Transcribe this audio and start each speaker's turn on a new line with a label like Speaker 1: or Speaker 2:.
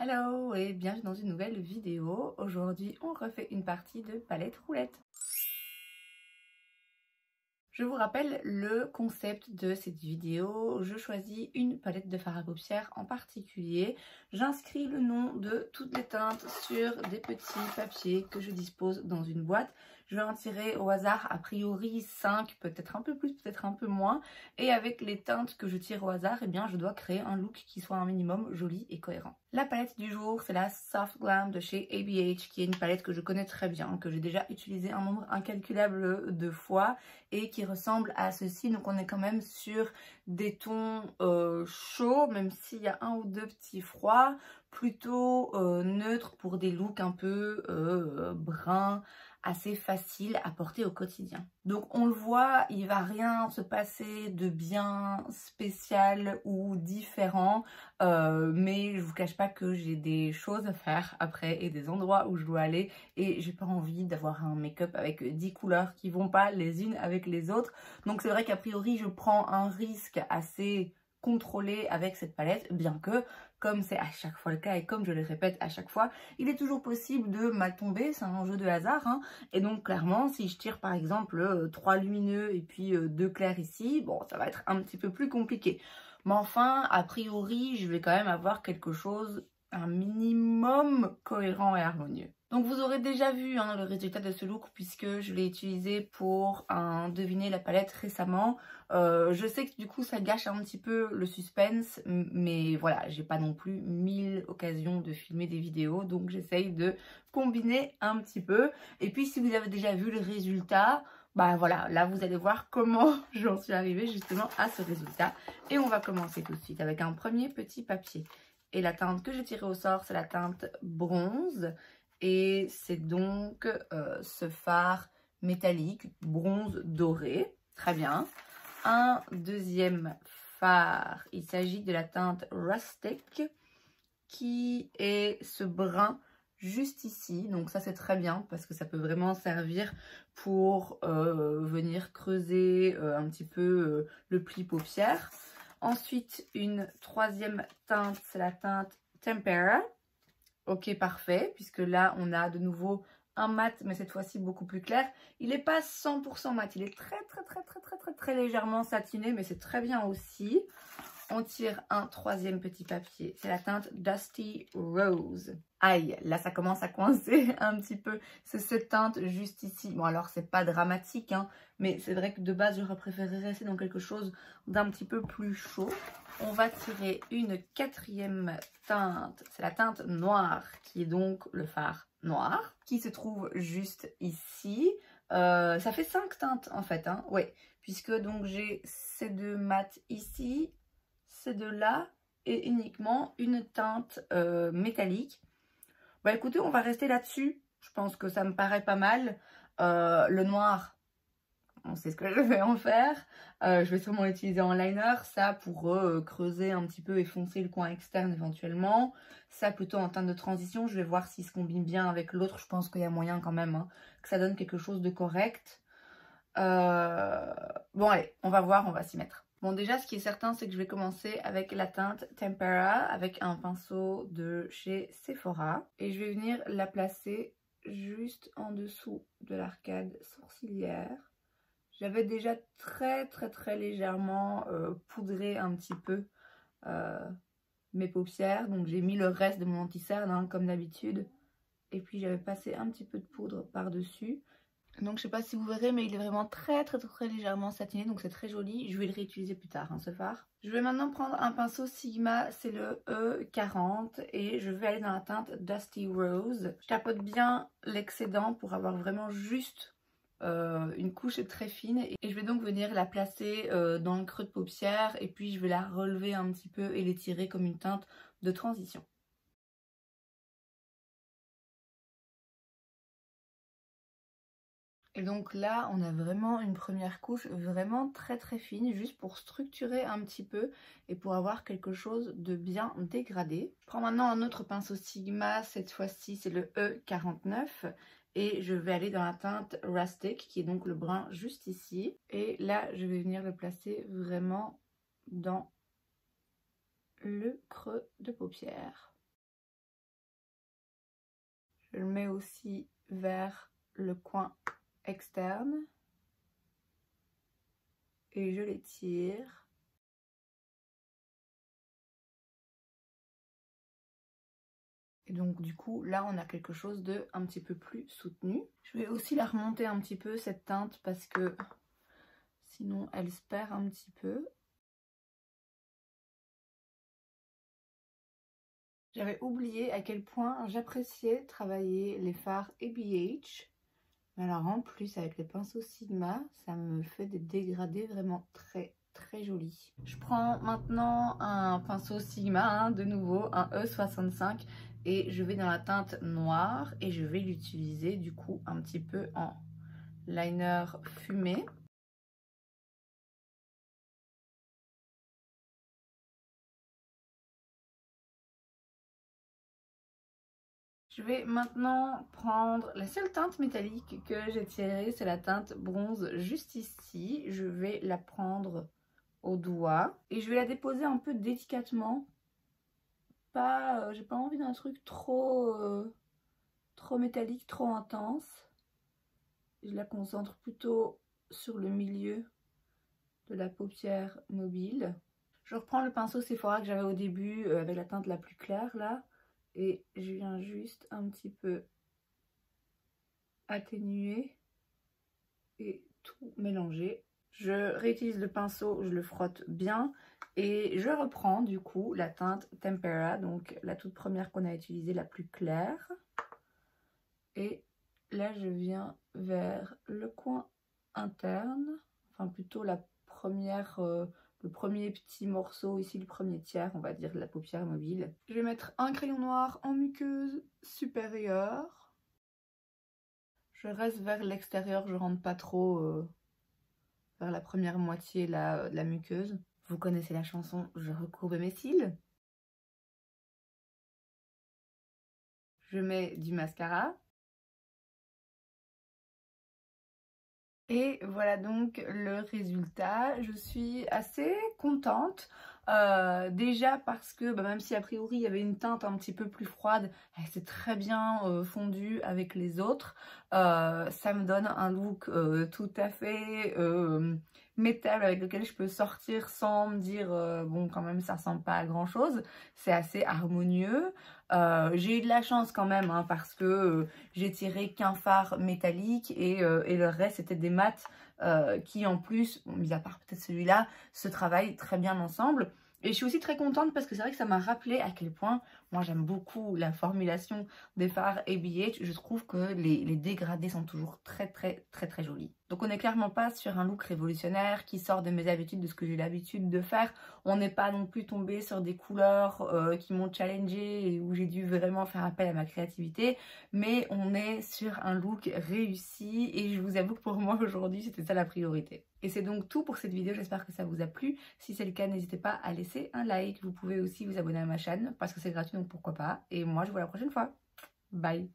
Speaker 1: Hello et bienvenue dans une nouvelle vidéo. Aujourd'hui on refait une partie de palette roulette. Je vous rappelle le concept de cette vidéo. Je choisis une palette de fard à paupières en particulier. J'inscris le nom de toutes les teintes sur des petits papiers que je dispose dans une boîte. Je vais en tirer au hasard a priori 5, peut-être un peu plus, peut-être un peu moins. Et avec les teintes que je tire au hasard, eh bien, je dois créer un look qui soit un minimum joli et cohérent. La palette du jour, c'est la Soft Glam de chez ABH, qui est une palette que je connais très bien, que j'ai déjà utilisée un nombre incalculable de fois et qui ressemble à ceci. Donc on est quand même sur des tons chauds, même s'il y a un ou deux petits froids, plutôt neutres pour des looks un peu bruns, assez facile à porter au quotidien. Donc on le voit, il va rien se passer de bien spécial ou différent, mais je vous cache pas que j'ai des choses à faire après et des endroits où je dois aller et j'ai pas envie d'avoir un make-up avec 10 couleurs qui vont pas les unes avec les autres. Donc c'est vrai qu'a priori je prends un risque assez contrôlé avec cette palette, bien que, comme c'est à chaque fois le cas et comme je le répète à chaque fois, il est toujours possible de mal tomber, c'est un jeu de hasard, hein. Et donc clairement si je tire par exemple 3 lumineux et puis 2 clairs ici, bon ça va être un petit peu plus compliqué. Mais enfin, a priori, je vais quand même avoir quelque chose, un minimum cohérent et harmonieux. Donc vous aurez déjà vu le résultat de ce look puisque je l'ai utilisé pour deviner la palette récemment. Je sais que du coup ça gâche un petit peu le suspense, mais voilà, j'ai pas non plus 1000 occasions de filmer des vidéos, donc j'essaye de combiner un petit peu. Et puis si vous avez déjà vu le résultat, bah voilà, là vous allez voir comment j'en suis arrivée justement à ce résultat. Et on va commencer tout de suite avec un premier petit papier. Et la teinte que j'ai tirée au sort, c'est la teinte bronze. Et c'est donc ce fard métallique, bronze doré. Très bien. Un deuxième fard, il s'agit de la teinte Rustic, qui est ce brun juste ici. Donc ça c'est très bien parce que ça peut vraiment servir pour venir creuser un petit peu le pli paupière. Ensuite une troisième teinte, c'est la teinte Tempera. Ok, parfait, puisque là on a de nouveau un mat, mais cette fois-ci beaucoup plus clair. Il n'est pas 100% mat, il est très légèrement satiné, mais c'est très bien aussi. On tire un troisième petit papier, c'est la teinte Dusty Rose. Aïe, là ça commence à coincer un petit peu, c'est cette teinte juste ici. Bon alors c'est pas dramatique, hein, mais c'est vrai que de base j'aurais préféré rester dans quelque chose d'un petit peu plus chaud. On va tirer une quatrième teinte, c'est la teinte noire, qui est donc le fard noir, qui se trouve juste ici. Ça fait 5 teintes en fait, hein, ouais, puisque donc j'ai ces deux mats ici, ces deux là et uniquement une teinte métallique. Bah écoutez, on va rester là-dessus. Je pense que ça me paraît pas mal. Le noir, on sait ce que je vais en faire. Je vais sûrement l'utiliser en liner. Ça pour creuser un petit peu et foncer le coin externe éventuellement. Ça plutôt en teinte de transition. Je vais voir s'il se combine bien avec l'autre. Je pense qu'il y a moyen quand même, hein, que ça donne quelque chose de correct. Bon allez, on va voir, on va s'y mettre. Bon déjà ce qui est certain c'est que je vais commencer avec la teinte Tempera avec un pinceau de chez Sephora. Et je vais venir la placer juste en dessous de l'arcade sourcilière. J'avais déjà très légèrement poudré un petit peu mes paupières. Donc j'ai mis le reste de mon anti-cerne hein, comme d'habitude. Et puis j'avais passé un petit peu de poudre par-dessus. Donc je sais pas si vous verrez mais il est vraiment très légèrement satiné, donc c'est très joli. Je vais le réutiliser plus tard hein, ce fard. Je vais maintenant prendre un pinceau Sigma, c'est le E40 et je vais aller dans la teinte Dusty Rose. Je tapote bien l'excédent pour avoir vraiment juste une couche très fine et je vais donc venir la placer dans le creux de paupière et puis je vais la relever un petit peu et l'étirer comme une teinte de transition. Et donc là, on a vraiment une première couche vraiment très fine, juste pour structurer un petit peu et pour avoir quelque chose de bien dégradé. Je prends maintenant un autre pinceau Sigma, cette fois-ci c'est le E49 et je vais aller dans la teinte Rustic qui est donc le brun juste ici. Et là, je vais venir le placer vraiment dans le creux de paupière. je le mets aussi vers le coin externe et je l'étire. Et donc du coup là on a quelque chose de un petit peu plus soutenu. Je vais aussi la remonter un petit peu cette teinte parce que sinon elle se perd un petit peu. J'avais oublié à quel point j'appréciais travailler les fards ABH. Mais alors en plus avec les pinceaux Sigma, ça me fait des dégradés vraiment très jolis. Je prends maintenant un pinceau Sigma, hein, de nouveau un E65 et je vais dans la teinte noire et je vais l'utiliser du coup un petit peu en liner fumé. Je vais maintenant prendre la seule teinte métallique que j'ai tirée, c'est la teinte bronze juste ici. Je vais la prendre au doigt et je vais la déposer un peu délicatement. Pas, j'ai pas envie d'un truc trop métallique, trop intense. Je la concentre plutôt sur le milieu de la paupière mobile. Je reprends le pinceau Sephora que j'avais au début avec la teinte la plus claire là. Et je viens juste un petit peu atténuer et tout mélanger. Je réutilise le pinceau, je le frotte bien et je reprends du coup la teinte Tempera, donc la toute première qu'on a utilisée, la plus claire. Et là je viens vers le coin interne, enfin plutôt la première... le premier petit morceau, ici le premier tiers, on va dire, de la paupière mobile. Je vais mettre un crayon noir en muqueuse supérieure. Je reste vers l'extérieur, je rentre pas trop vers la première moitié là, de la muqueuse. Vous connaissez la chanson, je recourbe mes cils. Je mets du mascara. Et voilà donc le résultat. Je suis assez contente. Déjà parce que même si a priori il y avait une teinte un petit peu plus froide, elle s'est très bien fondue avec les autres. Ça me donne un look tout à fait métal avec lequel je peux sortir sans me dire bon quand même ça ressemble pas à grand chose. C'est assez harmonieux. J'ai eu de la chance quand même hein, parce que j'ai tiré qu'un fard métallique et le reste c'était des mats qui en plus, mis à part peut-être celui-là, se travaillent très bien ensemble. Et je suis aussi très contente parce que c'est vrai que ça m'a rappelé à quel point moi j'aime beaucoup la formulation des fards ABH. Je trouve que les dégradés sont toujours très jolis. Donc on n'est clairement pas sur un look révolutionnaire qui sort de mes habitudes, de ce que j'ai l'habitude de faire. On n'est pas non plus tombé sur des couleurs qui m'ont challengée et où j'ai dû vraiment faire appel à ma créativité. Mais on est sur un look réussi et je vous avoue que pour moi aujourd'hui c'était ça la priorité. Et c'est donc tout pour cette vidéo, j'espère que ça vous a plu. Si c'est le cas, n'hésitez pas à laisser un like. Vous pouvez aussi vous abonner à ma chaîne parce que c'est gratuit, donc pourquoi pas. Et moi, je vous vois la prochaine fois. Bye!